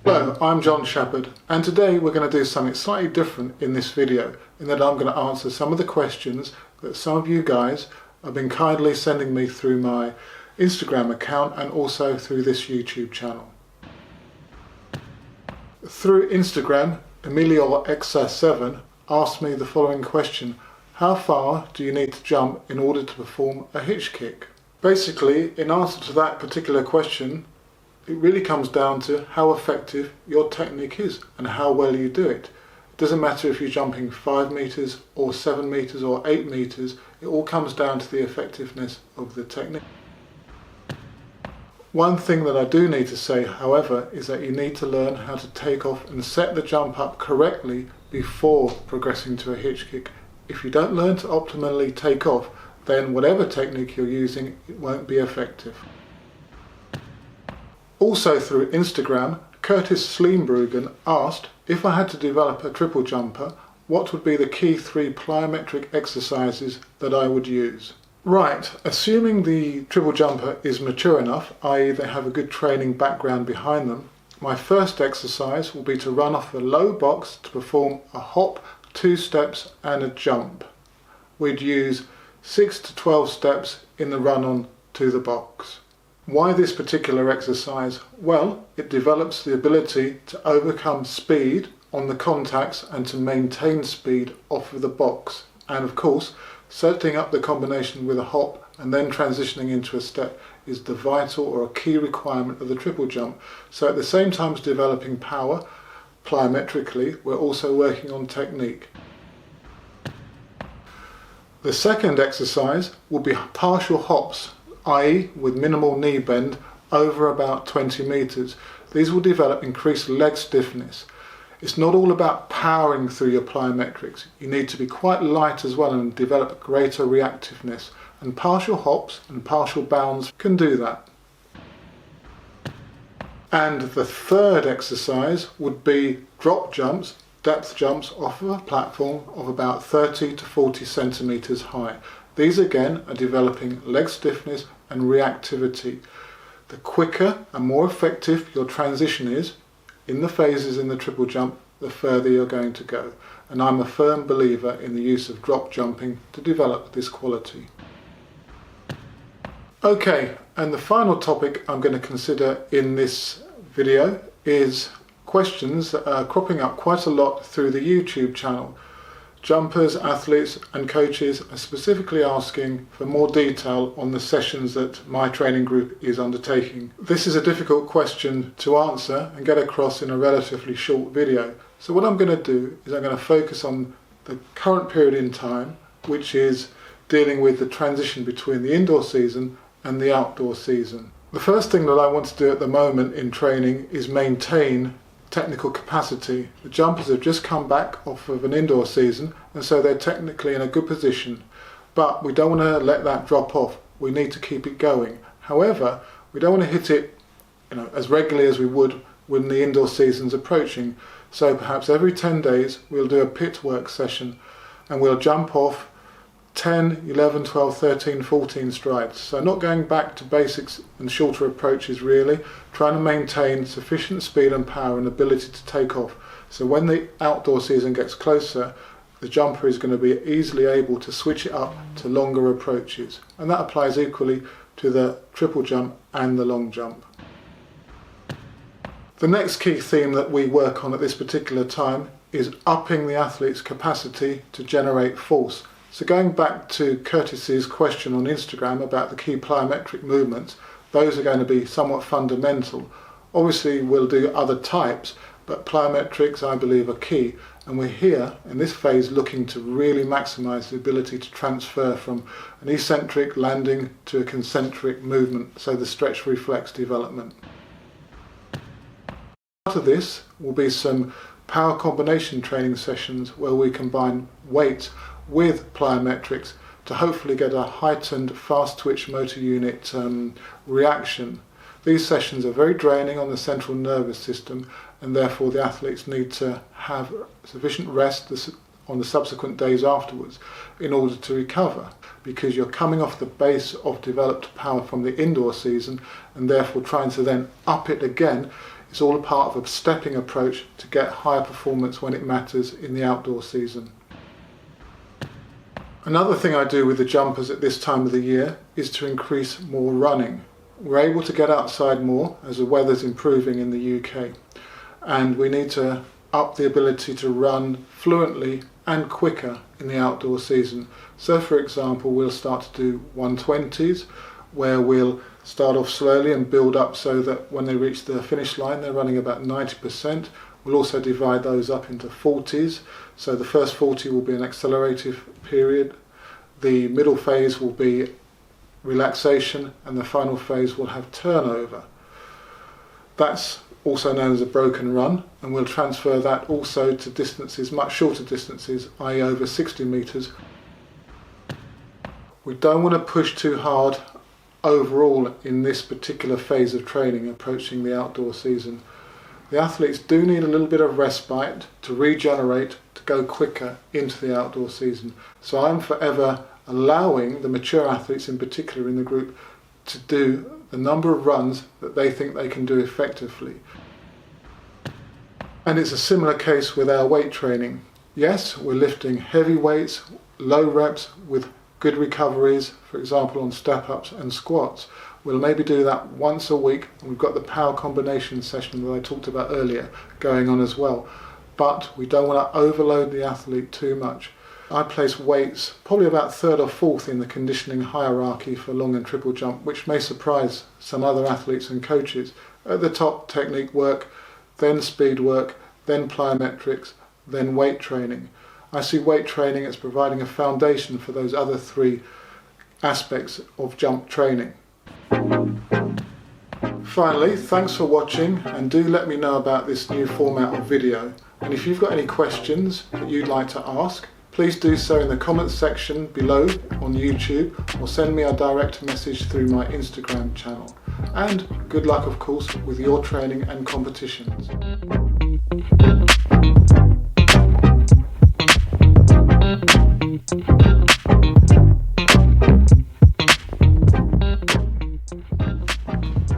Hello, I'm John Shepherd, and today we're going to do something slightly different in this video, in that I'm going to answer some of the questions that some of you guys have been kindly sending me through my Instagram account and also through this YouTube channel. Through Instagram, EmilioXR7 asked me the following question: how far do you need to jump in order to perform a hitch kick? Basically, in answer to that particular question, it really comes down to how effective your technique is and how well you do it. It doesn't matter if you're jumping 5 meters or 7 meters or 8 meters, it all comes down to the effectiveness of the technique. One thing that I do need to say, however, is that you need to learn how to take off and set the jump up correctly before progressing to a hitch kick. If you don't learn to optimally take off, then whatever technique you're using, it won't be effective. Also through Instagram, Curtis Sleembrugen asked if I had to develop a triple jumper, what would be the key 3 plyometric exercises that I would use? Right, assuming the triple jumper is mature enough, i.e. they have a good training background behind them, my first exercise will be to run off a low box to perform a hop, 2 steps and a jump. We'd use 6 to 12 steps in the run on to the box. Why this particular exercise? Well, it develops the ability to overcome speed on the contacts and to maintain speed off of the box. And of course, setting up the combination with a hop and then transitioning into a step is the vital or a key requirement of the triple jump. So at the same time as developing power, plyometrically, we're also working on technique. The second exercise will be partial hops, i.e. with minimal knee bend over about 20 meters. These will develop increased leg stiffness. It's not all about powering through your plyometrics. You need to be quite light as well and develop greater reactiveness. And partial hops and partial bounds can do that. And the third exercise would be drop jumps, depth jumps off of a platform of about 30 to 40 centimeters high. These again are developing leg stiffness and reactivity. The quicker and more effective your transition is in the phases in the triple jump, the further you're going to go. And I'm a firm believer in the use of drop jumping to develop this quality. Okay, and the final topic I'm going to consider in this video is questions that are cropping up quite a lot through the YouTube channel. Jumpers, athletes and coaches are specifically asking for more detail on the sessions that my training group is undertaking. This is a difficult question to answer and get across in a relatively short video. So what I'm going to do is I'm going to focus on the current period in time, which is dealing with the transition between the indoor season and the outdoor season. The first thing that I want to do at the moment in training is maintain technical capacity. The jumpers have just come back off of an indoor season and so they're technically in a good position, but we don't want to let that drop off. We need to keep it going. However, we don't want to hit it as regularly as we would when the indoor season's approaching. So perhaps every 10 days we'll do a pit work session and we'll jump off 10, 11, 12, 13, 14 strides. So not going back to basics and shorter approaches really, trying to maintain sufficient speed and power and ability to take off. So when the outdoor season gets closer, the jumper is going to be easily able to switch it up to longer approaches. And that applies equally to the triple jump and the long jump. The next key theme that we work on at this particular time is upping the athlete's capacity to generate force. So going back to Curtis's question on Instagram about the key plyometric movements, those are going to be somewhat fundamental. Obviously we'll do other types, but plyometrics I believe are key, and we're here in this phase looking to really maximise the ability to transfer from an eccentric landing to a concentric movement, so the stretch reflex development. Part of this will be some power combination training sessions where we combine weight with plyometrics to hopefully get a heightened fast twitch motor unit reaction. These sessions are very draining on the central nervous system and therefore the athletes need to have sufficient rest, the on the subsequent days afterwards in order to recover, because you're coming off the base of developed power from the indoor season and therefore trying to then up it again. It's all a part of a stepping approach to get higher performance when it matters in the outdoor season. Another thing I do with the jumpers at this time of the year is to increase more running. We're able to get outside more as the weather's improving in the UK, and we need to up the ability to run fluently and quicker in the outdoor season. So for example, we'll start to do 120s, where we'll start off slowly and build up so that when they reach the finish line they're running about 90%. We'll also divide those up into 40s, so the first 40 will be an accelerative period, the middle phase will be relaxation, and the final phase will have turnover. That's also known as a broken run, and we'll transfer that also to distances, much shorter distances, i.e. over 60 metres. We don't want to push too hard overall in this particular phase of training approaching the outdoor season. The athletes do need a little bit of respite to regenerate, to go quicker into the outdoor season. So I'm forever allowing the mature athletes in particular in the group to do the number of runs that they think they can do effectively. And it's a similar case with our weight training. Yes, we're lifting heavy weights, low reps with good recoveries, for example on step-ups and squats. We'll maybe do that once a week, and we've got the power combination session that I talked about earlier going on as well. But we don't want to overload the athlete too much. I place weights probably about third or fourth in the conditioning hierarchy for long and triple jump, which may surprise some other athletes and coaches. At the top, technique work, then speed work, then plyometrics, then weight training. I see weight training as providing a foundation for those other three aspects of jump training. Finally, thanks for watching, and do let me know about this new format of video. And if you've got any questions that you'd like to ask, please do so in the comments section below on YouTube, or send me a direct message through my Instagram channel. And good luck, of course, with your training and competitions.